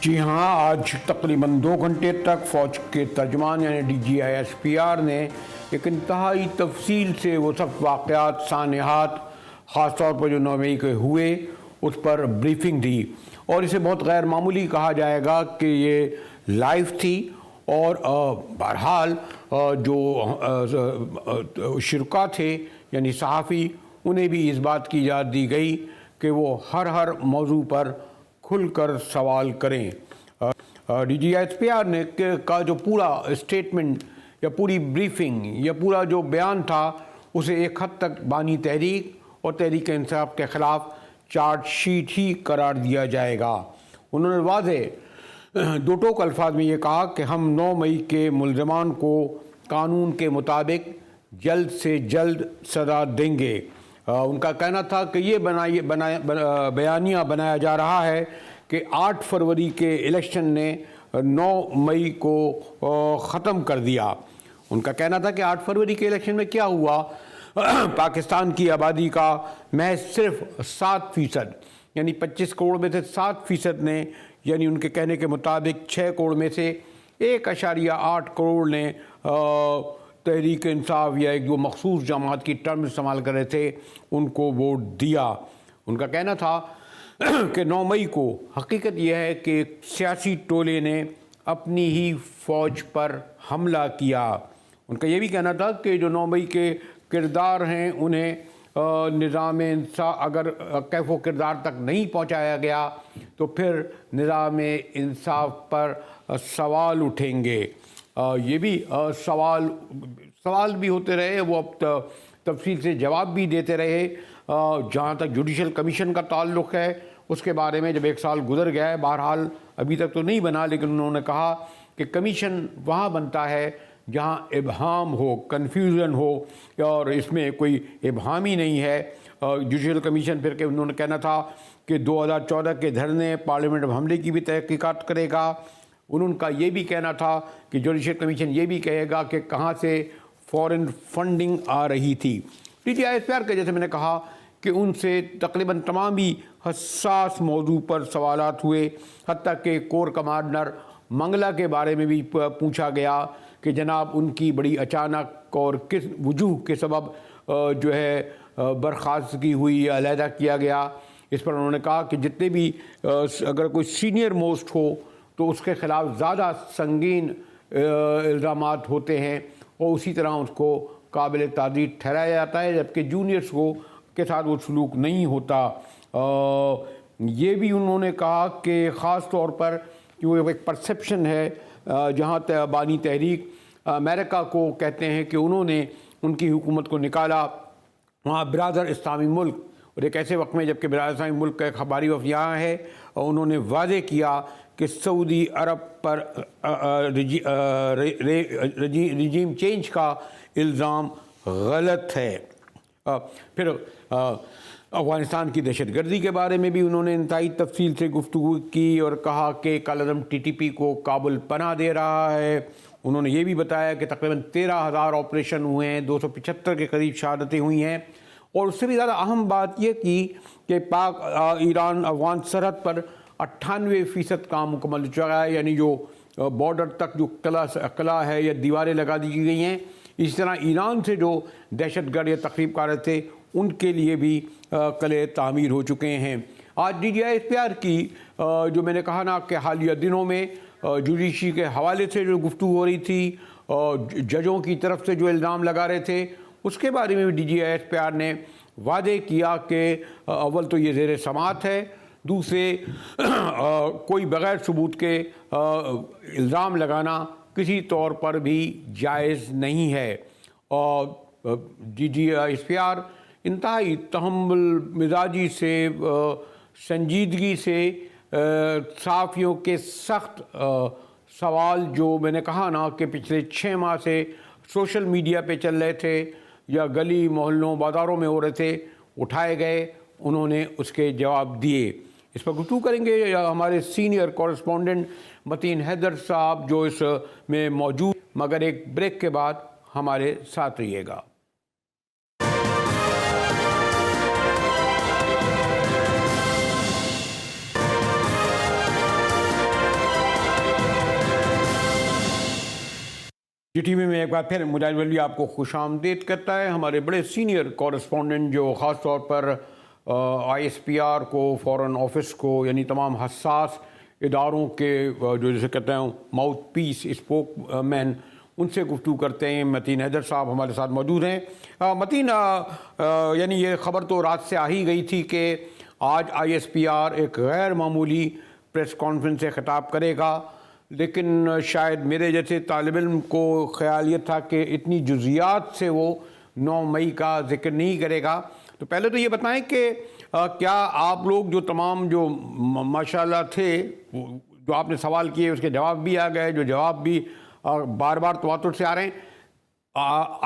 جی ہاں، آج تقریباً 2 گھنٹے تک فوج کے ترجمان یعنی DGI-SPR نے ایک انتہائی تفصیل سے وہ سب واقعات سانحات خاص طور پر جو 9 مئی کے ہوئے اس پر بریفنگ دی، اور اسے بہت غیر معمولی کہا جائے گا کہ یہ لائیو تھی، اور بہرحال جو شرکاء تھے یعنی صحافی انہیں بھی اس بات کی اجازت دی گئی کہ وہ ہر موضوع پر کھل کر سوال کریں۔ DGI-SPR نے کا جو پورا اسٹیٹمنٹ یا پوری بریفنگ یا پورا جو بیان تھا اسے ایک حد تک بانی تحریک اور تحریک انصاف کے خلاف چارج شیٹ ہی قرار دیا جائے گا۔ انہوں نے واضح دو ٹوک الفاظ میں یہ کہا کہ ہم 9 مئی کے ملزمان کو قانون کے مطابق جلد سے جلد سزا دیں گے۔ ان کا کہنا تھا کہ یہ بیانیہ بنایا جا رہا ہے کہ 8 فروری کے الیکشن نے 9 مئی کو ختم کر دیا۔ ان کا کہنا تھا کہ 8 فروری کے الیکشن میں کیا ہوا، پاکستان کی آبادی کا محض صرف 7% یعنی 25 کروڑ میں سے 7% نے، یعنی ان کے کہنے کے مطابق 6 کروڑ میں سے 1.8 کروڑ نے تحریک انصاف یا ایک جو مخصوص جماعت کی ٹرم استعمال کر رہے تھے ان کو ووٹ دیا۔ ان کا کہنا تھا کہ 9 مئی کو حقیقت یہ ہے کہ ایک سیاسی ٹولے نے اپنی ہی فوج پر حملہ کیا۔ ان کا یہ بھی کہنا تھا کہ جو 9 مئی کے کردار ہیں انہیں نظام انصاف اگر کیف و کردار تک نہیں پہنچایا گیا تو پھر نظام انصاف پر سوال اٹھیں گے۔ یہ بھی سوال بھی ہوتے رہے، وہ اب تفصیل سے جواب بھی دیتے رہے۔ جہاں تک جوڈیشل کمیشن کا تعلق ہے اس کے بارے میں جب 1 سال گزر گیا ہے، بہرحال ابھی تک تو نہیں بنا، لیکن انہوں نے کہا کہ کمیشن وہاں بنتا ہے جہاں ابہام ہو، کنفیوژن ہو، اور اس میں کوئی ابہام ہی نہیں ہے۔ جوڈیشل کمیشن پھر کہ انہوں نے کہنا تھا کہ 2014 کے دھرنے پارلیمنٹ میں حملے کی بھی تحقیقات کرے گا۔ انہوں کا یہ بھی کہنا تھا کہ جوڈیشل کمیشن یہ بھی کہے گا کہ کہاں سے فورن فنڈنگ آ رہی تھی۔ DGI-SPR کے جیسے میں نے کہا کہ ان سے تقریباً تمام ہی حساس موضوع پر سوالات ہوئے، حتیٰ کہ کور کمانڈر منگلا کے بارے میں بھی پوچھا گیا کہ جناب ان کی بڑی اچانک اور کس وجوہ کے سبب جو ہے برخاستگی ہوئی یا علیحدہ کیا گیا۔ اس پر انہوں نے کہا کہ جتنے بھی اگر کوئی سینئر موسٹ ہو تو اس کے خلاف زیادہ سنگین الزامات ہوتے ہیں اور اسی طرح اس کو قابل تردید ٹھہرایا جاتا ہے، جبکہ جونیئرس کے ساتھ وہ سلوک نہیں ہوتا۔ یہ بھی انہوں نے کہا کہ خاص طور پر کہ وہ ایک پرسیپشن ہے جہاں بانی تحریک امریکہ کو کہتے ہیں کہ انہوں نے ان کی حکومت کو نکالا وہاں برادر اسلامی ملک، اور ایک ایسے وقت میں جبکہ برادر اسلامی ملک کا ایک خبری وفد یہاں ہے، اور انہوں نے واضح کیا کہ سعودی عرب پر رجیم چینج کا الزام غلط ہے۔ پھر افغانستان کی دہشت گردی کے بارے میں بھی انہوں نے انتہائی تفصیل سے گفتگو کی اور کہا کہ کالعظم TTP کو کابل پناہ دے رہا ہے۔ انہوں نے یہ بھی بتایا کہ تقریباً 13,000 آپریشن ہوئے ہیں، 275 کے قریب شہادتیں ہوئی ہیں، اور اس سے بھی زیادہ اہم بات یہ کی کہ پاک ایران افغان سرحد پر 98% کام مکمل ہو چکا ہے، یعنی جو بارڈر تک جو قلعہ ہے یا دیواریں لگا دی گئی ہیں۔ اسی طرح ایران سے جو دہشت گرد یا تخریب کار تھے ان کے لیے بھی قلعے تعمیر ہو چکے ہیں۔ آج DGI-SPR کی جو میں نے کہا نا کہ حالیہ دنوں میں جوڈیشری کے حوالے سے جو گفتگو ہو رہی تھی، ججوں کی طرف سے جو الزام لگا رہے تھے، اس کے بارے میں بھی DGI-SPR نے واضح کیا کہ اول تو یہ زیر سماعت ہے، دوسرے کوئی بغیر ثبوت کے الزام لگانا کسی طور پر بھی جائز نہیں ہے۔ اور DGI-SPR انتہائی تحمل مزاجی سے، سنجیدگی سے صحافیوں کے سخت سوال جو میں نے کہا نا کہ پچھلے 6 ماہ سے سوشل میڈیا پہ چل رہے تھے یا گلی محلوں بازاروں میں ہو رہے تھے، اٹھائے گئے، انہوں نے اس کے جواب دیے۔ اس پر گفتگو کریں گے ہمارے سینئر کورسپونڈنٹ متین حیدر صاحب جو اس میں موجود، مگر ایک بریک کے بعد ہمارے ساتھ رہیے گا۔ جی ٹی وی میں ایک بار پھر مجاہد ولی آپ کو خوش آمدید کرتا ہے. ہمارے بڑے سینئر کورسپونڈنٹ جو خاص طور پر آئی ایس پی آر کو، فورن آفس کو، یعنی تمام حساس اداروں کے جو جسے کہتے ہیں ماؤتھ پیس، اسپوک مین، ان سے گفتگو کرتے ہیں. متین حیدر صاحب ہمارے ساتھ موجود ہیں. متین، یعنی یہ خبر تو رات سے آ ہی گئی تھی کہ آج آئی ایس پی آر ایک غیر معمولی پریس کانفرنس سے خطاب کرے گا، لیکن شاید میرے جیسے طالب علم کو خیال یہ تھا کہ اتنی جزیات سے وہ 9 مئی کا ذکر نہیں کرے گا. تو پہلے تو یہ بتائیں کہ کیا آپ لوگ جو تمام جو ماشاءاللہ تھے، جو آپ نے سوال کیے اس کے جواب بھی آ گئے، جو جواب بھی بار بار تواتر سے آ رہے ہیں،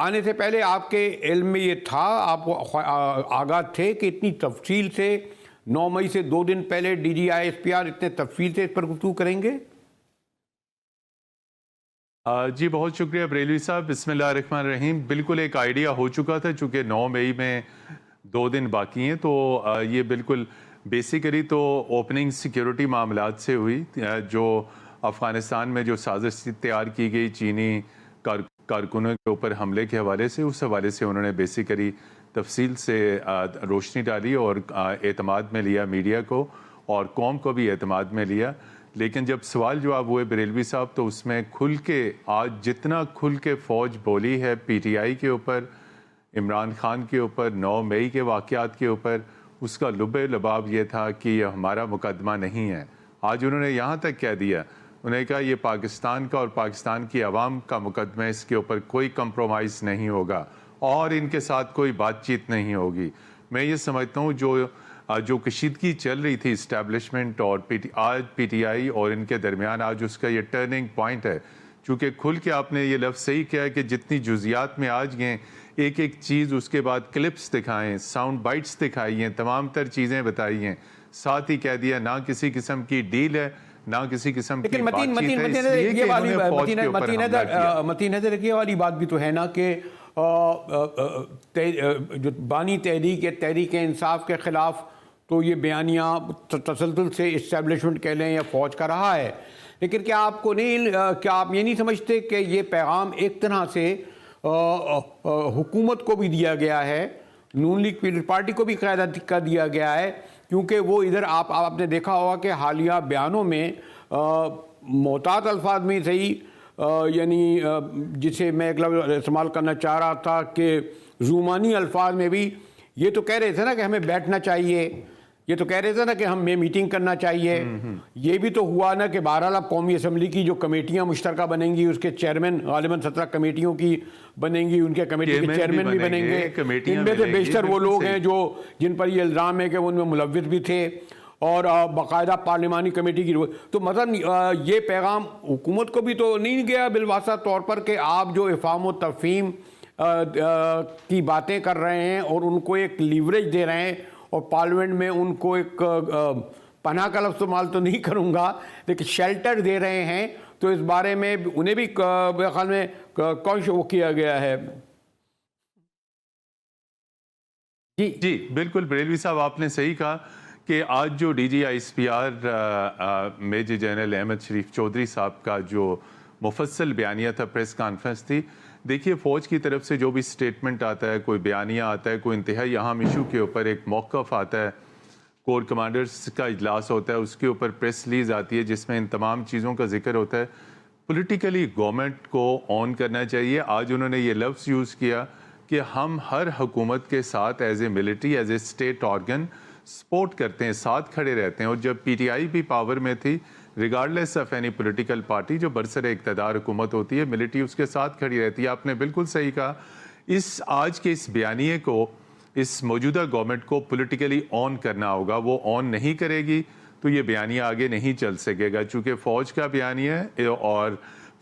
آنے سے پہلے آپ کے علم میں یہ تھا، آپ آگاہ تھے کہ اتنی تفصیل سے 9 مئی سے 2 دن پہلے D G I S P R اتنے تفصیل سے اس پر گفتگو کریں گے؟ جی بہت شکریہ بریلوی صاحب. بسم اللہ الرحمن الرحیم. بالکل ایک آئیڈیا ہو چکا تھا، چونکہ 9 مئی میں 2 دن باقی ہیں، تو یہ بالکل بیسیکلی تو اوپننگ سیکیورٹی معاملات سے ہوئی، جو افغانستان میں جو سازش تیار کی گئی چینی کارکنوں کے اوپر حملے کے حوالے سے، اس حوالے سے انہوں نے بیسیکلی تفصیل سے روشنی ڈالی اور اعتماد میں لیا میڈیا کو، اور قوم کو بھی اعتماد میں لیا. لیکن جب سوال جواب ہوئے بریلوی صاحب، تو اس میں کھل کے آج جتنا کھل کے فوج بولی ہے پی ٹی آئی کے اوپر، عمران خان کے اوپر، 9 مئی کے واقعات کے اوپر، اس کا لب لباب یہ تھا کہ یہ ہمارا مقدمہ نہیں ہے. آج انہوں نے یہاں تک کہہ دیا، انہوں نے کہا یہ پاکستان کا اور پاکستان کی عوام کا مقدمہ ہے، اس کے اوپر کوئی کمپرومائز نہیں ہوگا اور ان کے ساتھ کوئی بات چیت نہیں ہوگی. میں یہ سمجھتا ہوں جو کشیدگی چل رہی تھی اسٹیبلشمنٹ اور آج پی ٹی آئی اور ان کے درمیان، آج اس کا یہ ٹرننگ پوائنٹ ہے. چونکہ کھل کے آپ نے یہ لفظ صحیح کیا ہے کہ جتنی جزیات میں آج گئے، ایک ایک چیز، اس کے بعد کلپس دکھائیں، ساؤنڈ بائٹس دکھائی ہیں، تمام تر چیزیں بتائی ہیں، ساتھ ہی کہہ دیا نہ کسی قسم کی ڈیل ہے، نہ کسی قسم کی بات چیت ہے. اس لیے کہ انہوں نے فوج کے اوپر حملہ کیا. متین حیدر، یہ والی بات بھی تو ہے نا کہ جو بانی تحریک انصاف کے خلاف تو یہ بیانیہ تسلسل سے اسٹیبلشمنٹ کہہ لیں یا فوج کا رہا ہے، لیکن کیا آپ یہ نہیں سمجھتے کہ یہ پیغام ایک طرح سے حکومت کو بھی دیا گیا ہے، نون لیگ پیپلز پارٹی کو بھی قیادت کا دیا گیا ہے؟ کیونکہ وہ ادھر آپ نے دیکھا ہوگا کہ حالیہ بیانوں میں محتاط الفاظ میں صحیح، یعنی جسے میں ایک لفظ استعمال کرنا چاہ رہا تھا کہ زومانی الفاظ میں بھی یہ تو کہہ رہے تھے نا کہ ہمیں بیٹھنا چاہیے، یہ تو کہہ رہے تھے نا کہ ہمیں میٹنگ کرنا چاہیے. یہ بھی تو ہوا نا کہ بہرحال اب قومی اسمبلی کی جو کمیٹیاں مشترکہ بنیں گی، اس کے چیئرمین غالباً 17 کمیٹیوں کی بنیں گی، ان کے کمیٹی کے چیئرمین بھی بنیں گے. ان میں سے بیشتر وہ لوگ ہیں جن پر یہ الزام ہے کہ وہ ان میں ملوث بھی تھے، اور باقاعدہ پارلیمانی کمیٹی کی. تو مثلا یہ پیغام حکومت کو بھی تو نہیں گیا بالواسطہ طور پر کہ آپ جو افہام و تفہیم کی باتیں کر رہے ہیں اور ان کو ایک لیوریج دے رہے ہیں، اور پارلیمنٹ میں ان کو ایک پناہ کا لفظ استعمال تو نہیں کروں گا لیکن شیلٹر دے رہے ہیں، تو اس بارے میں انہیں بھی میرے خیال میں کون شو کیا گیا ہے؟ جی بالکل بریلوی صاحب، آپ نے صحیح کہا کہ آج جو D G I S P R major general Ahmed Sharif Chaudhry sahib کا جو مفصل بیانیہ تھا، پریس کانفرنس تھی، دیکھیے فوج کی طرف سے جو بھی سٹیٹمنٹ آتا ہے، کوئی بیانیہ آتا ہے، کوئی انتہائی اہم ایشو کے اوپر ایک موقف آتا ہے، کور کمانڈرز کا اجلاس ہوتا ہے، اس کے اوپر پریس ریلیز آتی ہے جس میں ان تمام چیزوں کا ذکر ہوتا ہے. پولیٹیکلی گورنمنٹ کو آن کرنا چاہیے. آج انہوں نے یہ لفظ یوز کیا کہ ہم ہر حکومت کے ساتھ as a military, as a state organ support کرتے ہیں، ساتھ کھڑے رہتے ہیں. اور جب پی ٹی آئی بھی پاور میں تھی، regardless of any political party, جو برسر اقتدار حکومت ہوتی ہے، ملٹری اس کے ساتھ کھڑی رہتی ہے. آپ نے بالکل صحیح کہا. آج کے اس بیانیے کو، اس موجودہ گورنمنٹ کو پولیٹیکلی آن کرنا ہوگا. وہ آن نہیں کرے گی تو یہ بیانیہ آگے نہیں چل سکے گا، چونکہ فوج کا بیانیہ ہے اور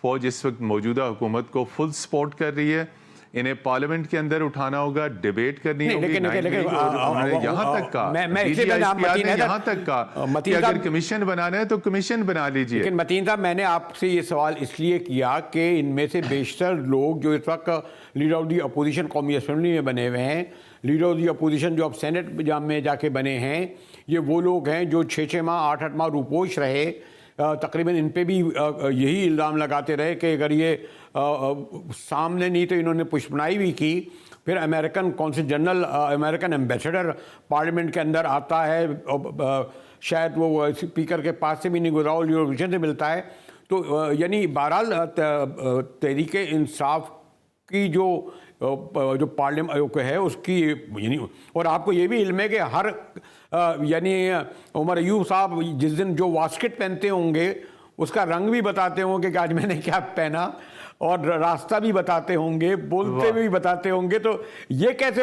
فوج اس وقت موجودہ حکومت کو فل سپورٹ کر رہی ہے. انہیں پارلیمنٹ کے اندر اٹھانا ہوگا، ڈیبیٹ کرنی ہوگی. یہاں تک کہا کہ اگر کمیشن بنانا ہے تو کمیشن بنا لیجئے. لیکن متین صاحب، میں نے آپ سے یہ سوال اس لیے کیا کہ ان میں سے بیشتر لوگ جو اس وقت لیڈر آف دی اپوزیشن قومی اسمبلی میں بنے ہوئے ہیں، لیڈر آف دی اپوزیشن جو اب سینٹ میں جا کے بنے ہیں، یہ وہ لوگ ہیں جو 6 ماہ 8 ماہ روپوش رہے، تقریباً ان پہ بھی یہی الزام لگاتے رہے کہ اگر یہ سامنے نہیں تو انہوں نے پشپنائی بھی کی. پھر American council general, American ambassador parliament کے اندر آتا ہے، شاید وہ اسپیکر کے پاس سے بھی نہیں گزرا، یوروویژن سے ملتا ہے. تو یعنی بہرحال تحریک انصاف کی جو پارلیمنٹ ہے اس کی یعنی، اور آپ کو یہ بھی علم ہے کہ ہر یعنی عمر ایوب صاحب جس دن جو واسکٹ پہنتے ہوں گے اس کا رنگ بھی بتاتے ہوں گے کہ آج میں نے کیا پہنا، اور راستہ بھی بتاتے ہوں گے، بولتے بھی بتاتے ہوں گے. تو یہ کیسے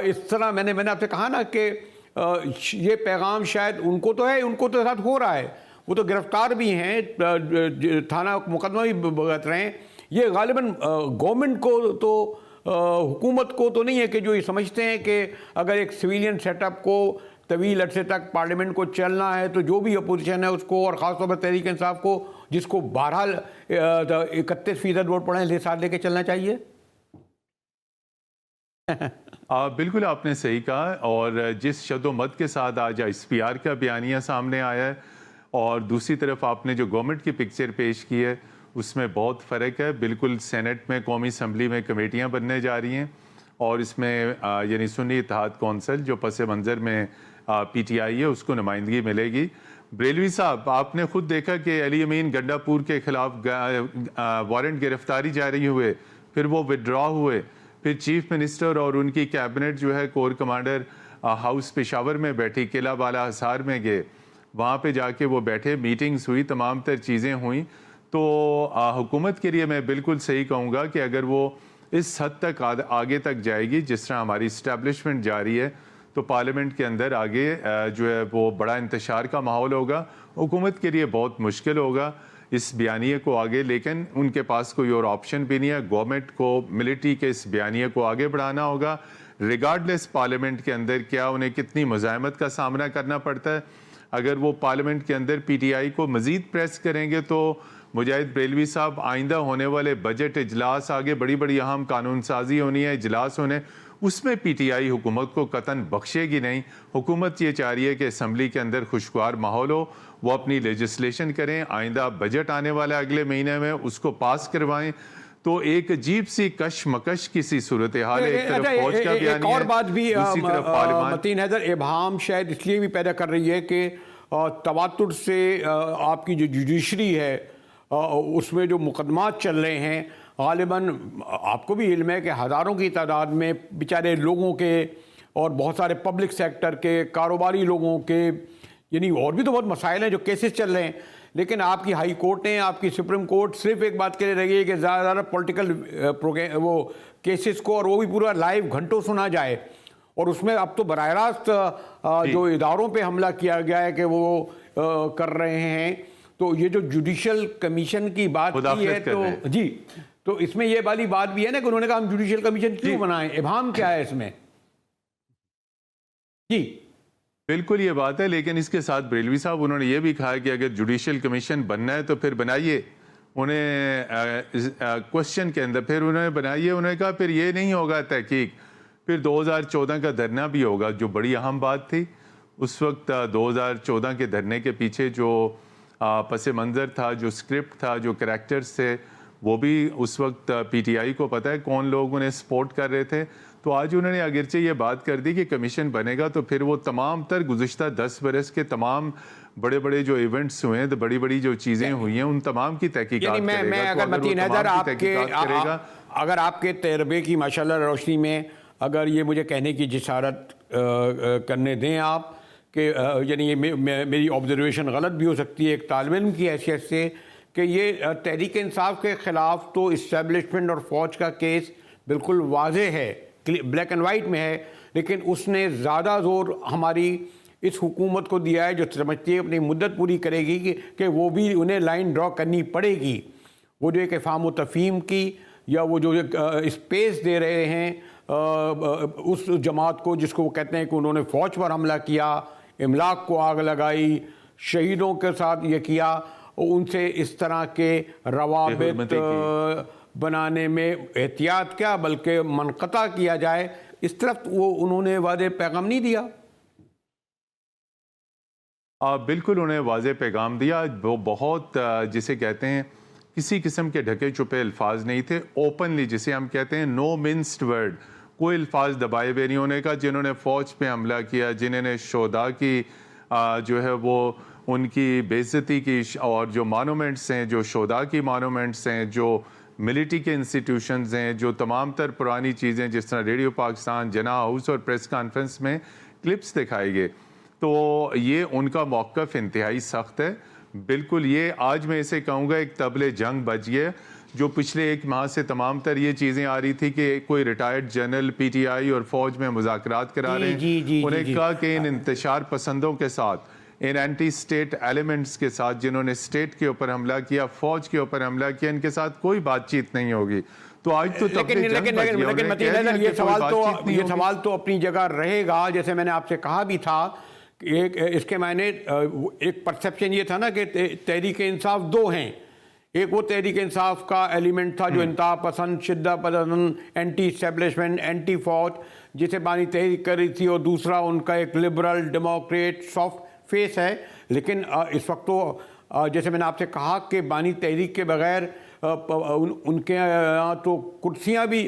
اس طرح میں نے آپ سے کہا نا کہ یہ پیغام شاید ان کو تو ہے، ان کو تو ساتھ ہو رہا ہے، وہ تو گرفتار بھی ہیں، تھانہ مقدمہ بھی بھگت رہے ہیں. یہ غالباً گورنمنٹ کو تو حکومت کو تو نہیں ہے کہ جو یہ سمجھتے ہیں کہ اگر ایک سویلین سیٹ اپ کو طویل عرصے تک پارلیمنٹ کو چلنا ہے تو جو بھی اپوزیشن ہے اس کو، اور خاص طور پر تحریک انصاف کو جس کو بہرحال 31% ووٹ پڑے ہیں، ساتھ لے کے چلنا چاہیے. بالکل آپ نے صحیح کہا، اور جس شد و مت کے ساتھ آج ایس پی آر کا بیانیہ سامنے آیا ہے اور دوسری طرف آپ نے جو گورنمنٹ کی پکچر پیش کی ہے اس میں بہت فرق ہے. بالکل سینٹ میں، قومی اسمبلی میں کمیٹیاں بننے جا رہی ہیں، اور اس میں یعنی سنی اتحاد کونسل جو پس منظر میں پی ٹی آئی ہے اس کو نمائندگی ملے گی. بریلوی صاحب، آپ نے خود دیکھا کہ علی امین گنڈا پور کے خلاف وارنٹ گرفتاری جاری ہوئے، پھر وہ وڈرا ہوئے، پھر چیف منسٹر اور ان کی کیبنٹ جو ہے کور کمانڈر ہاؤس پشاور میں بیٹھی، قلعہ بالا حصار میں گئے، وہاں پہ جا کے وہ بیٹھے، میٹنگز ہوئی، تمام تر چیزیں ہوئیں. تو حکومت کے لیے میں بالکل صحیح کہوں گا کہ اگر وہ اس حد تک آگے تک جائے گی جس طرح ہماری اسٹیبلشمنٹ جاری ہے، تو پارلیمنٹ کے اندر آگے جو ہے وہ بڑا انتشار کا ماحول ہوگا. حکومت کے لیے بہت مشکل ہوگا اس بیانیے کو آگے، لیکن ان کے پاس کوئی اور آپشن بھی نہیں ہے. گورنمنٹ کو ملٹری کے اس بیانیے کو آگے بڑھانا ہوگا، ریگارڈلیس پارلیمنٹ کے اندر کیا انہیں کتنی مزاحمت کا سامنا کرنا پڑتا ہے. اگر وہ پارلیمنٹ کے اندر پی ٹی آئی کو مزید پریس کریں گے تو مجاہد بریلوی صاحب، آئندہ ہونے والے بجٹ اجلاس، آگے بڑی بڑی اہم قانون سازی ہونی ہے، اجلاس ہونے، اس میں پی ٹی آئی حکومت کو قطعاً بخشے گی نہیں. حکومت یہ چاہ رہی ہے کہ اسمبلی کے اندر خوشگوار ماحول ہو، وہ اپنی لیجسلیشن کریں، آئندہ بجٹ آنے والا اگلے مہینے میں اس کو پاس کروائیں. تو ایک عجیب سی کشمکش کی سی صورتحال ہے، ایک طرف فوج کا بیانیہ ہے، ایک اور بات بھی دوسری طرف پارلیمان. متین حیدر، ابہام شاید اس لیے بھی پیدا کر رہی ہے کہ تواتر سے آپ کی جو جوڈیشری ہے اس میں جو مقدمات چل رہے ہیں، غالباً آپ کو بھی علم ہے کہ ہزاروں کی تعداد میں بیچارے لوگوں کے اور بہت سارے پبلک سیکٹر کے، کاروباری لوگوں کے، یعنی اور بھی تو بہت مسائل ہیں جو کیسز چل رہے ہیں. لیکن آپ کی ہائی کورٹیں، آپ کی سپریم کورٹ صرف ایک بات کے لیے رہی ہے کہ زیادہ زیادہ پولیٹیکل وہ کیسز کو، اور وہ بھی پورا لائیو گھنٹوں سنا جائے. اور اس میں اب تو براہ راست جو اداروں پہ حملہ کیا گیا ہے کہ وہ کر رہے ہیں. تو یہ جو جوڈیشل کمیشن کی بات کی ہے تو جی، تو اس میں یہ والی بات بھی ہے نا کہ انہوں نے کہا ہم جوڈیشل کمیشن کیوں بنائیں، ابہام کیا ہے اس میں؟ جی بالکل یہ بات ہے، لیکن اس کے ساتھ بریلوی صاحب انہوں نے یہ بھی کہا کہ اگر جوڈیشل کمیشن بننا ہے تو پھر بنائیے. انہیں کوشچن کے اندر پھر انہوں نے بنائیے، انہوں نے کہا پھر یہ نہیں ہوگا تحقیق، پھر 2014 کا دھرنا بھی ہوگا، جو بڑی اہم بات تھی. اس وقت 2014 کے دھرنے کے پیچھے جو پس منظر تھا، جو اسکرپٹ تھا، جو کریکٹرز تھے، وہ بھی اس وقت پی ٹی آئی کو پتہ ہے کون لوگ انہیں سپورٹ کر رہے تھے. تو آج انہوں نے اگرچہ یہ بات کر دی کہ کمیشن بنے گا تو پھر وہ تمام تر گزشتہ 10 برس کے تمام بڑے بڑے جو ایونٹس ہوئے ہیں، بڑی بڑی جو چیزیں ہوئی ہیں، ان تمام کی تحقیقات کرے گا. میں اگر متین حیدر اگر آپ کے تجربے کی ماشاءاللہ روشنی میں اگر یہ مجھے کہنے کی جسارت کرنے دیں آپ کہ یعنی یہ میری آبزرویشن غلط بھی ہو سکتی ہے ایک طالب علم کی حیثیت سے، کہ یہ تحریک انصاف کے خلاف تو اسٹیبلشمنٹ اور فوج کا کیس بالکل واضح ہے، بلیک اینڈ وائٹ میں ہے، لیکن اس نے زیادہ زور ہماری اس حکومت کو دیا ہے جو سمجھتی ہے اپنی مدت پوری کرے گی کہ وہ بھی انہیں لائن ڈرا کرنی پڑے گی. وہ جو ایک افہام و تفہیم کی یا وہ جو اسپیس دے رہے ہیں اس جماعت کو جس کو وہ کہتے ہیں کہ انہوں نے فوج پر حملہ کیا، املاک کو آگ لگائی، شہیدوں کے ساتھ یہ کیا، ان سے اس طرح کے روابط بنانے میں احتیاط کیا بلکہ منقطع کیا جائے، اس طرف وہ انہوں نے واضح پیغام نہیں دیا. بالکل انہیں واضح پیغام دیا. وہ بہت جسے کہتے ہیں کسی قسم کے ڈھکے چھپے الفاظ نہیں تھے. اوپنلی جسے ہم کہتے ہیں نو منسڈ ورڈ, کوئی الفاظ دبائے ہوئے نہیں ہونے کا. جنہوں نے فوج پہ حملہ کیا, جنہوں نے شہداء کی جو ہے وہ ان کی بے عزتی کی, اور جو مانومنٹس ہیں, جو شہداء کی مانومنٹس ہیں, جو ملٹری کے انسٹیٹیوشنز ہیں, جو تمام تر پرانی چیزیں جس طرح ریڈیو پاکستان, جناح ہاؤس اور پریس کانفرنس میں کلپس دکھائے گئے, تو یہ ان کا موقف انتہائی سخت ہے. بالکل یہ آج میں اسے کہوں گا ایک طبل جنگ بج گیا. جو پچھلے ایک ماہ سے تمام تر یہ چیزیں آ رہی تھی کہ کوئی retired general P T I اور فوج میں مذاکرات کرا رہے ہیں, انہیں کہا کہ ان انتشار پسندوں کے ساتھ, ان اینٹی اسٹیٹ ایلیمنٹس کے ساتھ جنہوں نے اسٹیٹ کے اوپر حملہ کیا, فوج کے اوپر حملہ کیا, ان کے ساتھ کوئی بات چیت نہیں ہوگی. تو آج تو یہ سوال تو اپنی جگہ رہے گا. جیسے میں نے آپ سے کہا بھی تھا, اس کے معنی ایک پرسیپشن یہ تھا نا کہ تحریک انصاف دو ہیں. ایک وہ تحریک انصاف کا ایلیمنٹ تھا جو انتہا پسند, شدت پسند, اینٹی اسٹیبلشمنٹ, اینٹی فوج, جسے بانی تحریک کر رہی تھی, اور دوسرا ان کا ایک لبرل ڈیموکریٹ سافٹ فیس ہے. لیکن اس وقت تو جیسے میں نے آپ سے کہا کہ بانی تحریک کے بغیر ان کے یہاں تو کرسیاں بھی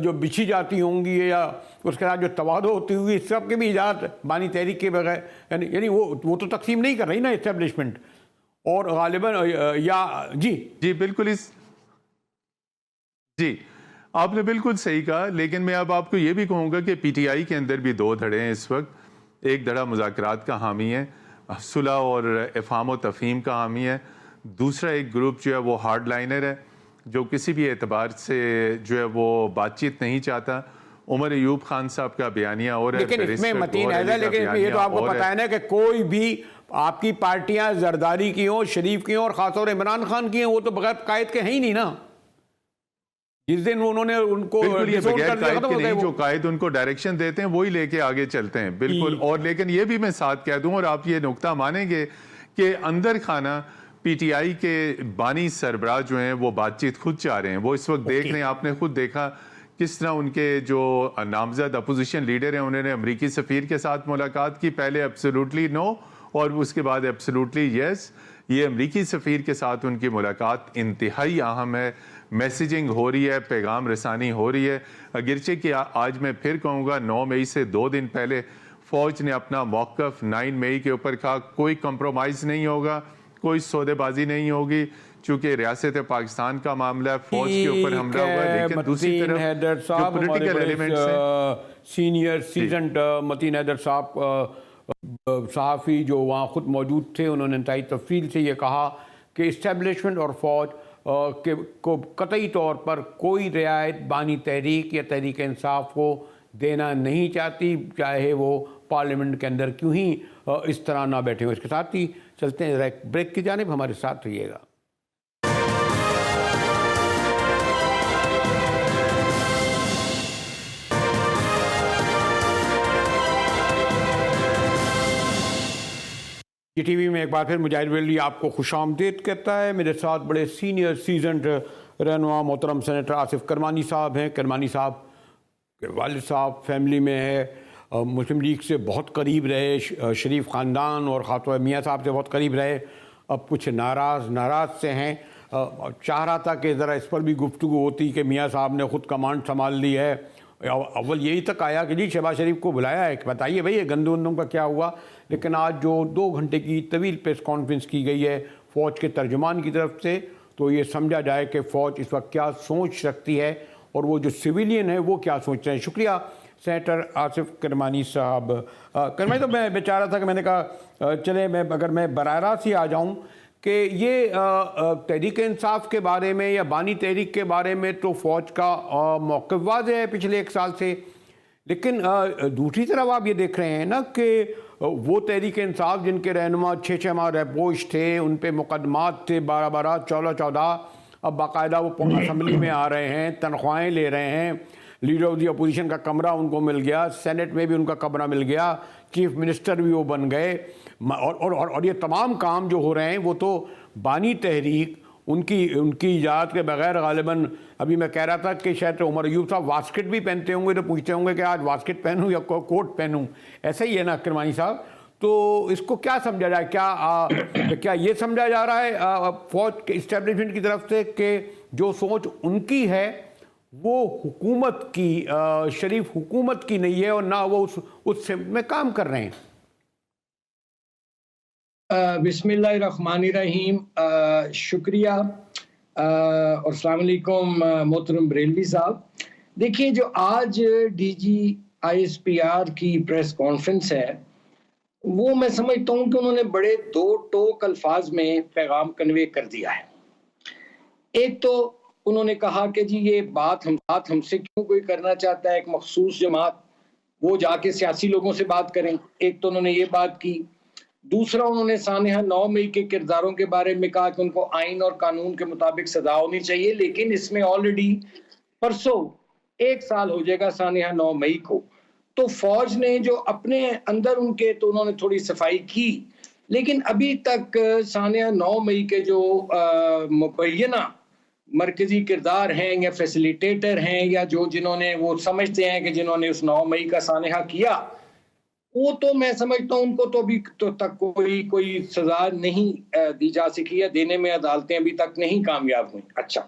جو بچھی جاتی ہوں گی, یا اس کے ساتھ جو توادع ہوتی ہوگی, اس سب کے بھی اجازت بانی تحریک کے بغیر, یعنی وہ تو تقسیم نہیں کر رہی نا اسٹیبلشمنٹ. اور غالباً جی بالکل جی آپ نے بالکل صحیح کہا. لیکن میں اب آپ کو یہ بھی کہوں گا کہ پی ٹی آئی کے اندر بھی دو دھڑے ہیں اس وقت. ایک دھڑا مذاکرات کا حامی ہے, صلح اور افہام و تفہیم کا حامی ہے. دوسرا ایک گروپ جو ہے وہ ہارڈ لائنر ہے, جو کسی بھی اعتبار سے جو ہے وہ بات چیت نہیں چاہتا. عمر ایوب خان صاحب کا بیانیہ اور ہے, لیکن اس میں متین ہے, لیکن یہ تو آپ کو پتہ ہے نا کہ کوئی بھی آپ کی پارٹیاں زرداری کی ہوں, شریف کی ہوں, اور خاص طور عمران خان کی ہیں, وہ تو بغیر قائد کے ہیں ہی نہیں نا. جس دن انہوں نے ان کو بغیر قائد کے نہیں, جو قائد ان کو ڈائریکشن دیتے ہیں وہی لے کے آگے چلتے ہیں. بالکل. اور لیکن یہ بھی میں ساتھ کہہ دوں, اور آپ یہ نقطہ مانیں گے کہ اندر خانہ پی ٹی آئی کے بانی سربراہ جو ہیں وہ بات چیت خود چاہ رہے ہیں. وہ اس وقت دیکھ رہے ہیں, آپ نے خود دیکھا کس طرح ان کے جو نامزد اپوزیشن لیڈر ہیں انہوں نے امریکی سفیر کے ساتھ ملاقات کی. پہلے ایبسولوٹلی نو اور اس کے بعد ایبسولوٹلی یس. یہ امریکی سفیر کے ساتھ ان کی ملاقات انتہائی اہم ہے. میسیجنگ ہو رہی ہے, پیغام رسانی ہو رہی ہے. اگرچہ کہ آج میں پھر کہوں گا 9 مئی سے 2 دن پہلے فوج نے اپنا موقف 9 مئی کے اوپر کہا کوئی کمپرومائز نہیں ہوگا, کوئی سودے بازی نہیں ہوگی, چونکہ ریاست پاکستان کا معاملہ ہے, فوج کے اوپر حملہ ہوا ہے. لیکن دوسری طرف جو پولیٹیکل ایلیمنٹس ہیں, سینئر سیزنڈ متین حیدر صاحب صحافی جو وہاں خود موجود تھے, انہوں نے انتہائی تفصیل سے یہ کہا کہ اسٹیبلشمنٹ اور فوج کو قطعی طور پر کوئی رعایت بانی تحریک یا تحریک انصاف کو دینا نہیں چاہتی, چاہے وہ پارلیمنٹ کے اندر کیوں ہی اس طرح نہ بیٹھے ہوں. اس کے ساتھ ہی چلتے ہیں بریک کی جانب, ہمارے ساتھ رہیے گا. جی ٹی وی میں ایک بار پھر مجاہد ویلی آپ کو خوش آمدید کہتا ہے. میرے ساتھ بڑے سینئر سیزنڈ رہنما محترم سینیٹر آصف کرمانی صاحب ہیں. کرمانی صاحب کے والد صاحب فیملی میں ہے, مسلم لیگ سے بہت قریب رہے, شریف خاندان اور خاص طور میاں صاحب سے بہت قریب رہے. اب کچھ ناراض سے ہیں. چاہ رہا تھا کہ ذرا اس پر بھی گفتگو ہوتی کہ میاں صاحب نے خود کمانڈ سنبھال لی ہے. اول یہی تک آیا کہ جی شہباز شریف کو بلایا ہے, بتائیے بھائی یہ گندم کا کیا ہوا. لیکن آج جو 2 گھنٹے کی طویل پریس کانفرنس کی گئی ہے فوج کے ترجمان کی طرف سے, تو یہ سمجھا جائے کہ فوج اس وقت کیا سوچ رکھتی ہے اور وہ جو سویلین ہے وہ کیا سوچ رہے ہیں. شکریہ سینیٹر آصف کرمانی صاحب. کرمانی تو میں چاہ رہا تھا کہ میں نے کہا چلے اگر میں براہ راست ہی آ جاؤں کہ یہ تحریک انصاف کے بارے میں یا بانی تحریک کے بارے میں تو فوج کا موقف واضح ہے پچھلے 1 سال سے, لیکن دوسری طرف آپ یہ دیکھ رہے ہیں نا کہ وہ تحریک انصاف جن کے رہنما 6 ماہ رہپوش تھے, ان پہ مقدمات تھے 12 14, اب باقاعدہ وہ اسمبلی میں آ رہے ہیں, تنخواہیں لے رہے ہیں, لیڈر آف دی اپوزیشن کا کمرہ ان کو مل گیا, سینٹ میں بھی ان کا کمرہ مل گیا, چیف منسٹر بھی وہ بن گئے, اور یہ تمام کام جو ہو رہے ہیں وہ تو بانی تحریک ان کی اجازت کے بغیر غالباً. ابھی میں کہہ رہا تھا کہ شاید عمر ایوب صاحب واسکٹ بھی پہنتے ہوں گے تو پوچھتے ہوں گے کہ آج واسکٹ پہنوں یا کوٹ پہنوں, ایسا ہی ہے نا کرمانی صاحب. تو اس کو کیا سمجھا جائے؟ کیا یہ سمجھا جا رہا ہے فوج کے اسٹیبلشمنٹ کی طرف سے کہ جو سوچ ان کی ہے وہ حکومت کی شریف حکومت کی نہیں ہے اور نہ وہ اس سمت میں کام کر رہے ہیں؟ بسم اللہ الرحمن الرحیم، شکریہ اور السلام علیکم محترم بریلوی صاحب۔ دیکھیے، جو آج D G I S P R کی پریس کانفرنس ہے وہ میں سمجھتا ہوں کہ انہوں نے بڑے دو ٹوک الفاظ میں پیغام کنوے کر دیا ہے۔ ایک تو انہوں نے کہا کہ جی یہ بات ہم سے کیوں کوئی کرنا چاہتا ہے ایک مخصوص جماعت، وہ جا کے سیاسی لوگوں سے بات کریں۔ ایک تو انہوں نے یہ بات کی۔ دوسرا انہوں نے سانحہ 9 مئی کے کرداروں کے بارے میں کہا کہ ان کو آئین اور قانون کے مطابق سزا ہونی چاہیے، لیکن اس میں آلریڈی پرسوں 1 سال ہو جائے گا سانحہ 9 مئی کو۔ تو فوج نے جو اپنے اندر ان کے تو انہوں نے تھوڑی صفائی کی، لیکن ابھی تک سانحہ 9 مئی کے جو مبینہ مرکزی کردار ہیں یا فیسیلیٹیٹر ہیں یا جو جنہوں نے وہ سمجھتے ہیں کہ جنہوں نے اس 9 مئی کا سانحہ کیا، وہ تو میں سمجھتا ہوں ان کو تو ابھی تک کوئی سزا نہیں دی جا سکی ہے، دینے میں عدالتیں ابھی تک نہیں کامیاب ہوئیں۔ اچھا،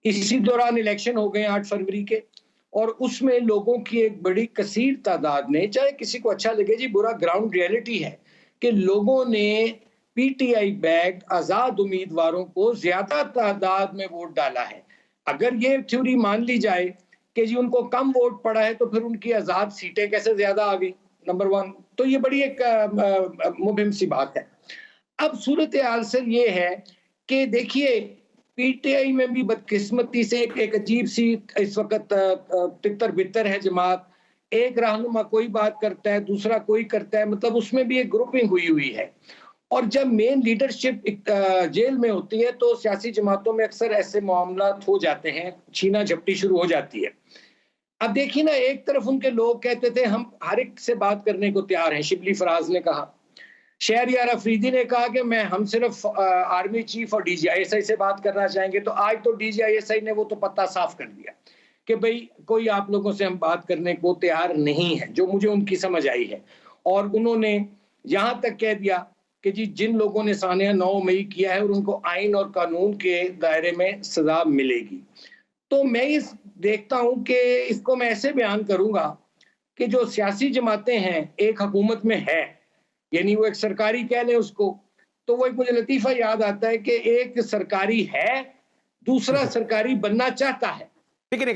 اسی دوران الیکشن ہو گئے 8 فروری کے، اور اس میں لوگوں کی ایک بڑی کثیر تعداد نے، چاہے کسی کو اچھا لگے جی برا، گراؤنڈ ریئلٹی ہے کہ لوگوں نے پی ٹی آئی بیک آزاد امیدواروں کو زیادہ تعداد میں ووٹ ڈالا ہے۔ اگر یہ تھیوری مان لی جائے کہ جی ان کو کم ووٹ پڑا ہے تو پھر ان کی آزاد سیٹیں کیسے زیادہ آ گئی، نمبر 1 تو یہ بڑی ایک مبہم سی بات ہے۔ اب صورتحال سر یہ ہے کہ دیکھیے پی ٹی آئی میں بھی بدقسمتی سے ایک عجیب سی اس وقت تتر بتر ہے جماعت، ایک رہنما کوئی بات کرتا ہے دوسرا کوئی کرتا ہے، مطلب اس میں بھی ایک گروپنگ ہوئی ہے۔ اور جب مین لیڈرشپ جیل میں ہوتی ہے تو سیاسی جماعتوں میں اکثر ایسے معاملات ہو جاتے ہیں، چھینا جھپٹی شروع ہو جاتی ہے۔ اب دیکھیے نا، ایک طرف ان کے لوگ کہتے تھے ہم ہر ایک سے بات کرنے کو تیار ہیں، شبلی فراز نے کہا، شہریار افریدی نے کہا کہ ہم صرف آرمی چیف اور D G I S I سے بات کرنا چاہیں گے۔ تو آج تو ڈی جی آئی ایس آئی نے وہ تو پتہ صاف کر دیا کہ بھئی کوئی آپ لوگوں سے ہم بات کرنے کو تیار نہیں ہے، جو مجھے ان کی سمجھ آئی ہے۔ اور انہوں نے یہاں تک کہہ دیا کہ جی جن لوگوں نے سانحہ 9 مئی کیا ہے اور ان کو آئین اور قانون کے دائرے میں سزا ملے گی۔ تو میں دیکھتا ہوں کہ اس کو میں ایسے بیان کروں گا کہ جو سیاسی جماعتیں ہیں ایک حکومت میں ہے، یعنی وہ ایک سرکاری کہہ لیں اس کو، تو وہ ایک مجھے لطیفہ یاد آتا ہے کہ ایک سرکاری ہے، دوسرا سرکاری بننا چاہتا ہے۔ لیکن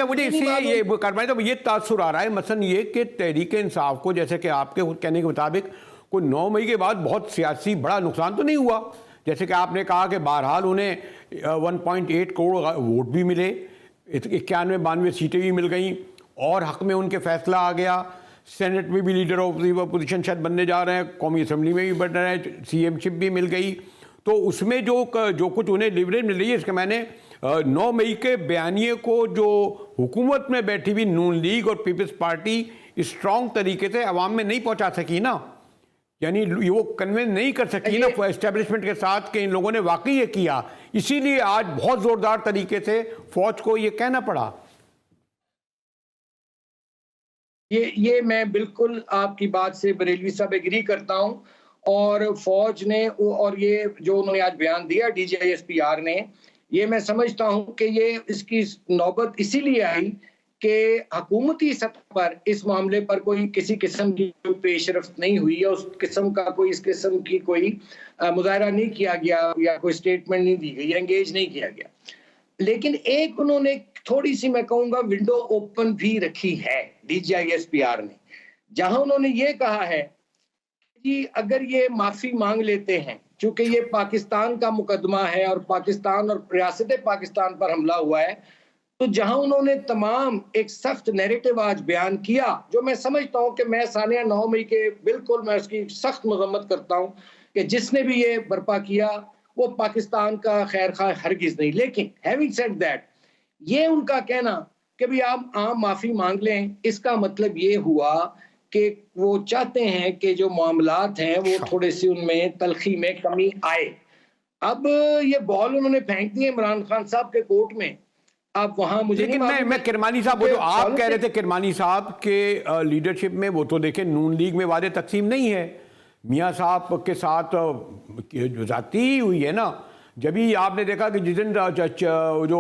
مجھے اس سے یہ تاثر آ رہا ہے مثلا یہ کہ تحریک انصاف کو، جیسے کہ آپ کے کہنے کے مطابق، کوئی 9 مئی کے بعد بہت سیاسی بڑا نقصان تو نہیں ہوا، جیسے کہ آپ نے کہا کہ بہرحال انہیں 1.8 کروڑ ووٹ بھی ملے، 91-92 سیٹیں بھی مل گئیں اور حق میں ان کے فیصلہ آ گیا، سینٹ میں بھی لیڈر آف دی اپوزیشن شاید بننے جا رہے ہیں، قومی اسمبلی میں بھی بن رہے ہیں، سی ایم شپ بھی مل گئی۔ تو اس میں جو کچھ انہیں لیوریج مل رہی ہے، اس کے میں نے 9 مئی کے بیانیے کو جو حکومت میں بیٹھی ہوئی نون لیگ اور پیپلز پارٹی اسٹرانگ طریقے سے عوام میں نہیں پہنچا سکی نا، یعنی وہ کنوینس نہیں کر سکی نا اسٹیبلشمنٹ کے ساتھ کہ ان لوگوں نے واقعی یہ کیا، اسی لیے آج بہت زوردار طریقے سے فوج کو یہ کہنا پڑا۔ یہ میں بالکل آپ کی بات سے بریلوی صاحب ایگری کرتا ہوں، اور فوج نے اور یہ جو انہوں نے آج بیان دیا D G I S P R نے، یہ میں سمجھتا ہوں کہ یہ اس کی نوبت اسی لیے آئی کہ حکومتی سطح پر اس معاملے پر کوئی کسی قسم کی پیش رفت نہیں ہوئی ہے، اس قسم کی کوئی مظاہرہ نہیں کیا گیا یا کوئی سٹیٹمنٹ نہیں دی گئی، انگیج نہیں کیا گیا۔ لیکن ایک انہوں نے تھوڑی سی میں کہوں گا ونڈو اوپن بھی رکھی ہے D G I S P R نے، جہاں انہوں نے یہ کہا ہے کہ اگر یہ معافی مانگ لیتے ہیں، چونکہ یہ پاکستان کا مقدمہ ہے اور پاکستان اور ریاست پاکستان پر حملہ ہوا ہے، تو جہاں انہوں نے تمام ایک سخت نیریٹو آج بیان کیا، جو میں سمجھتا ہوں کہ میں سانحہ 9 مئی کے بالکل میں اس کی سخت مذمت کرتا ہوں کہ جس نے بھی یہ برپا کیا وہ پاکستان کا خیر خواہ ہرگز نہیں۔ لیکن ہیونگ سیڈ دیٹ، یہ ان کا کہنا کہ بھی آپ عام معافی مانگ لیں، اس کا مطلب یہ ہوا کہ وہ چاہتے ہیں کہ جو معاملات ہیں وہ تھوڑے سے ان میں تلخی میں کمی آئے۔ اب یہ بال انہوں نے پھینک دی عمران خان صاحب کے کورٹ میں، اب وہاں مجھے لیکن میں کرمانی صاحب، وہ جو آپ کہہ رہے تھے کرمانی صاحب کے لیڈرشپ میں، وہ تو دیکھیں نون لیگ میں وعدے تقسیم نہیں ہے، میاں صاحب کے ساتھ جو ذاتی ہوئی ہے نا، جبھی آپ نے دیکھا کہ جس دن جو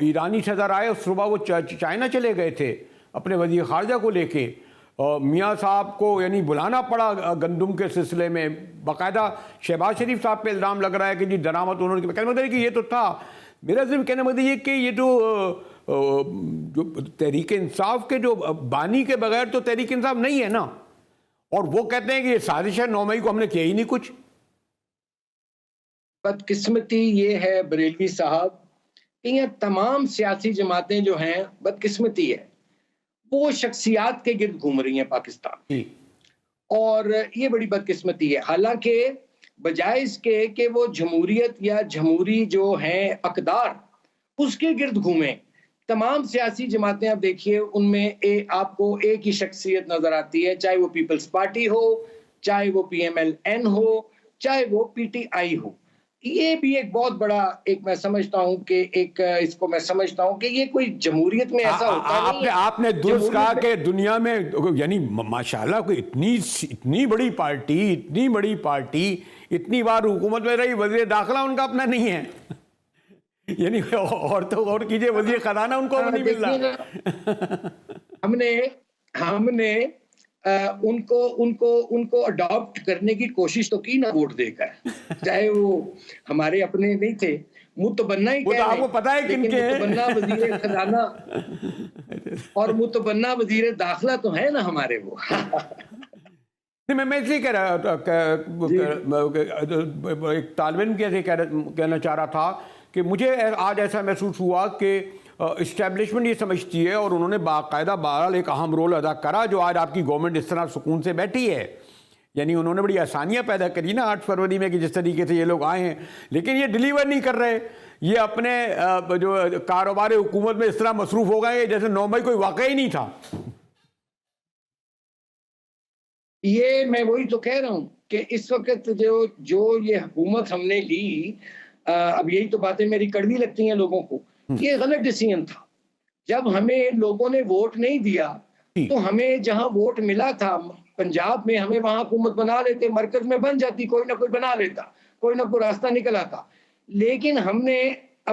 ایرانی صدر آئے اس صبح وہ چائنا چلے گئے تھے اپنے وزیر خارجہ کو لے کے، میاں صاحب کو یعنی بلانا پڑا گندم کے سلسلے میں، باقاعدہ شہباز شریف صاحب پہ الزام لگ رہا ہے کہ جی درآمد انہوں نے، کہنے مطلب ہے کہ یہ تو تھا، میرا صرف کہنے مطلب یہ کہ یہ جو تحریک انصاف کے جو بانی کے بغیر تو تحریک انصاف نہیں ہے نا، اور وہ کہتے ہیں کہ یہ سازش ہے 9 مئی کو ہم نے کیا ہی نہیں کچھ۔ بدقسمتی یہ ہے بریلوی صاحب کہ یہ تمام سیاسی جماعتیں جو ہیں، بدقسمتی ہے وہ شخصیات کے گرد گھوم رہی ہیں پاکستان، جی اور یہ بڑی بدقسمتی ہے، حالانکہ بجائے اس کے کہ وہ جمہوریت یا جمہوری جو ہیں اقدار اس کے گرد گھومیں، تمام سیاسی جماعتیں اب دیکھیے ان میں آپ کو ایک ہی شخصیت نظر آتی ہے، چاہے وہ پیپلز پارٹی ہو، چاہے وہ پی ایم ایل این ہو، چاہے وہ پی ٹی آئی ہو۔ یہ بھی ایک بہت بڑا میں سمجھتا ہوں کہ اس کو میں سمجھتا ہوں کہ یہ کوئی جمہوریت میں ایسا ہوتا نہیں ہے۔ آپ نے درست کہا کہ دنیا میں یعنی ماشاءاللہ کوئی اتنی بڑی پارٹی اتنی بار حکومت میں رہی، وزیر داخلہ ان کا اپنا نہیں ہے، یعنی اور کیجئے وزیر خزانہ ان کو نہیں مل رہا۔ ہم نے ان کو اڈاپٹ کرنے کی کوشش تو کی نا ووٹ دے کر، چاہے وہ ہمارے اپنے نہیں تھے، متبنہ ہی کہہ آپ کو پتہ ہے لیکن متبنہ وزیر خزانہ اور متبنہ وزیر داخلہ تو ہے نا ہمارے وہ۔ میں اس لیے کہہ رہا تھا، ایک طالب علم کہنا چاہ رہا تھا کہ مجھے آج ایسا محسوس ہوا کہ اسٹیبلشمنٹ یہ سمجھتی ہے، اور انہوں نے باقاعدہ بہرحال ایک اہم رول ادا کرا جو آج آپ کی گورنمنٹ اس طرح سکون سے بیٹھی ہے، یعنی انہوں نے بڑی آسانیاں پیدا کری نا 8 فروری میں کہ جس طریقے سے یہ لوگ آئے ہیں، لیکن یہ ڈیلیور نہیں کر رہے، یہ اپنے جو کاروبار حکومت میں اس طرح مصروف ہو گئے جیسے 9 مئی کوئی واقعہ ہی نہیں تھا۔ یہ میں وہی تو کہہ رہا ہوں کہ اس وقت جو یہ حکومت ہم نے لی، اب یہی تو باتیں میری کڑوی لگتی ہیں لوگوں کو، یہ غلط ڈیسیژن تھا۔ جب ہمیں لوگوں نے ووٹ نہیں دیا تو ہمیں جہاں ووٹ ملا تھا پنجاب میں، ہمیں وہاں حکومت بنا لیتے، مرکز میں بن جاتی، کوئی نہ کوئی بنا لیتا، کوئی نہ کوئی راستہ نکل آتا، لیکن ہم نے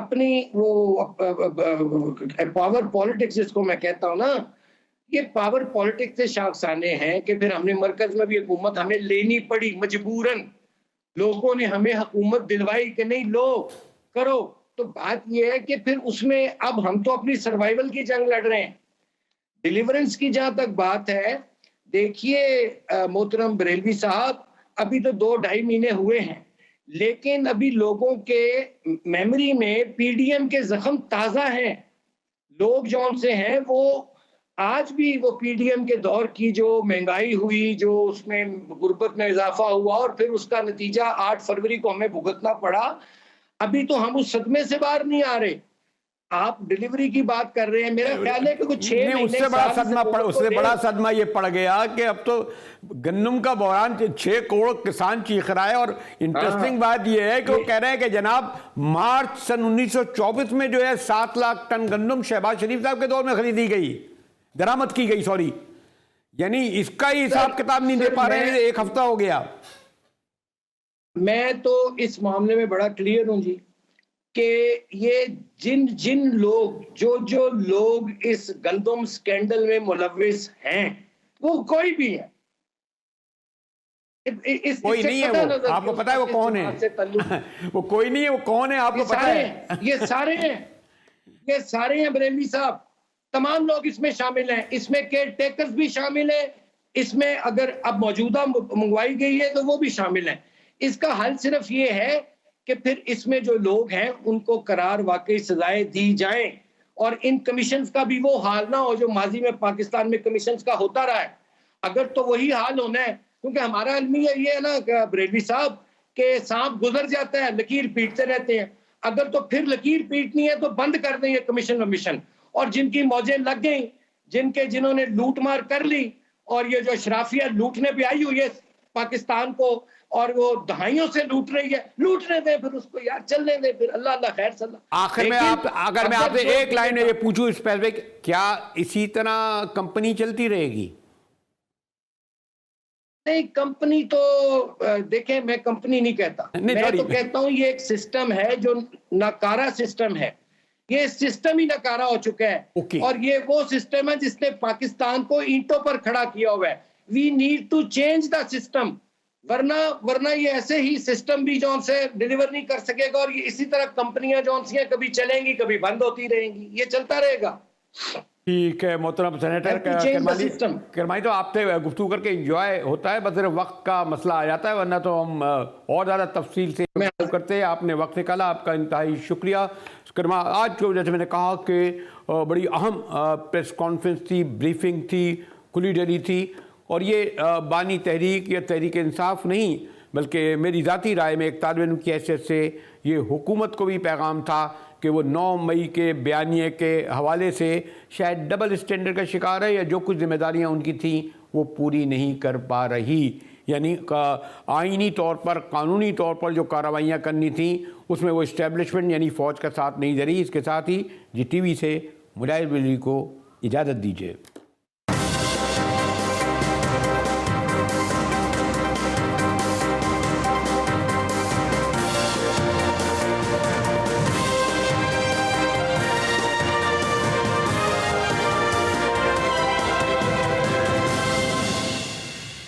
اپنی وہ پاور پالیٹکس جس کو میں کہتا ہوں نا، یہ پاور پالیٹکس سے شاخسانے ہیں کہ پھر ہم نے مرکز میں بھی حکومت ہمیں لینی پڑی مجبوراً، لوگوں نے ہمیں حکومت دلوائی کہ نہیں لو کرو، تو بات یہ ہے کہ پھر اس میں اب ہم تو اپنی سروائیول کی جنگ لڑ رہے ہیں۔ ڈیلیورنس کی جہاں تک بات ہے، دیکھیے محترم بریلوی صاحب، ابھی تو 2-2.5 مہینے ہوئے ہیں، لیکن ابھی لوگوں کے میموری میں پی ڈی ایم کے زخم تازہ ہیں، لوگ جون سے ہیں وہ آج بھی وہ پی ڈی ایم کے دور کی جو مہنگائی ہوئی، جو اس میں غربت میں اضافہ ہوا، اور پھر اس کا نتیجہ 8 فروری کو ہمیں بھگتنا پڑا، ابھی تو ہم اس صدمے سے باہر نہیں آ رہے۔ آپ ڈیلیوری کی بات کر رہے ہیں، میرا خیال ہے کہ کچھ 6 مہینے اس سے بڑا صدمہ یہ پڑ گیا کہ اب تو گندم کا بحران 6 کروڑ کسان چیخ رہا ہے، اور انٹرسٹنگ بات یہ ہے کہ وہ کہہ رہے ہیں کہ جناب مارچ سن 1924 میں جو ہے 7 لاکھ ٹن گندم شہباز شریف صاحب کے دور میں خریدی گئی، درآمد کی گئی، سوری، یعنی اس کا ہی حساب کتاب نہیں دے پا رہے ہیں، 1 ہفتہ ہو گیا۔ میں تو اس معاملے میں بڑا کلیئر ہوں جی کہ یہ جن لوگ جو لوگ اس گندم سکینڈل میں ملوث ہیں، وہ کوئی بھی ہے، کوئی نہیں ہے، وہ آپ کو پتا ہے وہ کون ہے، وہ کوئی نہیں ہے، وہ کون ہے آپ کو پتا ہے؟ یہ سارے ہیں بریلوی صاحب، تمام لوگ اس میں شامل ہیں، اس میں کیئر ٹیکرز بھی شامل ہیں، اس میں اگر اب موجودہ منگوائی گئی ہے تو وہ بھی شامل ہیں۔ اس کا حل صرف یہ ہے کہ پھر اس میں جو لوگ ہیں ان کو قرار واقعی سزائیں دی جائیں، اور ان کمیشنز کا بھی وہ حال نہ ہو جو ماضی میں پاکستان میں کمیشنز کا ہوتا رہا ہے۔ اگر تو وہی حال ہونا ہے، کیونکہ ہمارا المیہ یہ ہے نا بریلوی صاحب کہ سانپ گزر جاتا ہے، لکیر پیٹتے رہتے ہیں، اگر تو پھر لکیر پیٹنی ہے تو بند کر دیں یہ کمیشن، اور جن کی موجیں لگ گئیں، جنہوں نے لوٹ مار کر لی، اور یہ جو اشرافیہ لوٹنے پہ آئی ہوئی ہے پاکستان کو، اور وہ دہائیوں سے لوٹ رہی ہے، لوٹنے دیں پھر اس کو یار، چلنے دیں پھر، اللہ خیر صلی اللہ۔ آخر میں اگر میں آپ سے ایک لائن میں یہ پوچھوں اسپیسیفک، کیا اسی طرح کمپنی چلتی رہے گی؟ نہیں کمپنی تو دیکھیں میں کمپنی نہیں کہتا، نہیں، میں sorry. تو کہتا ہوں یہ ایک سسٹم ہے جو ناکارہ سسٹم ہے، یہ سسٹم ہی ناکارہ ہو چکا ہے Okay. اور یہ وہ سسٹم ہے جس نے پاکستان کو اینٹوں پر کھڑا کیا ہوا ہے. We need to change the system, ورنہ یہ ایسے ہی سسٹم بھی جون سے ڈیلیور نہیں کر سکے گا اور یہ اسی طرح کمپنیاں جون سی ہیں کبھی چلیں گی کبھی بند ہوتی رہیں گی، یہ چلتا رہے گا. ٹھیک ہے محترم senator Have to change the system. Kirmani, تو آپ سے گفتگو کر کے انجوائے ہوتا ہے، بس صرف وقت کا مسئلہ آ جاتا ہے، ورنہ تو ہم اور زیادہ تفصیل سے گفتگو کرتے ہیں. آپ نے وقت نکالا، آپ کا انتہائی شکریہ. کرما آج جو جیسے میں نے کہا کہ بڑی اہم پریس کانفرنس تھی، بریفنگ تھی، کھلی ڈیلی تھی، اور یہ بانی تحریک یا تحریک انصاف نہیں بلکہ میری ذاتی رائے میں ایک طالب علم کی حیثیت سے یہ حکومت کو بھی پیغام تھا کہ وہ 9 مئی کے بیانیے کے حوالے سے شاید ڈبل اسٹینڈرڈ کا شکار ہے، یا جو کچھ ذمہ داریاں ان کی تھیں وہ پوری نہیں کر پا رہی. یعنی آئینی طور پر، قانونی طور پر جو کارروائیاں کرنی تھیں اس میں وہ اسٹیبلشمنٹ یعنی فوج کا ساتھ نہیں دے رہی. اس کے ساتھ ہی جی ٹی وی سے مجاہد بریلوی کو اجازت دیجیے.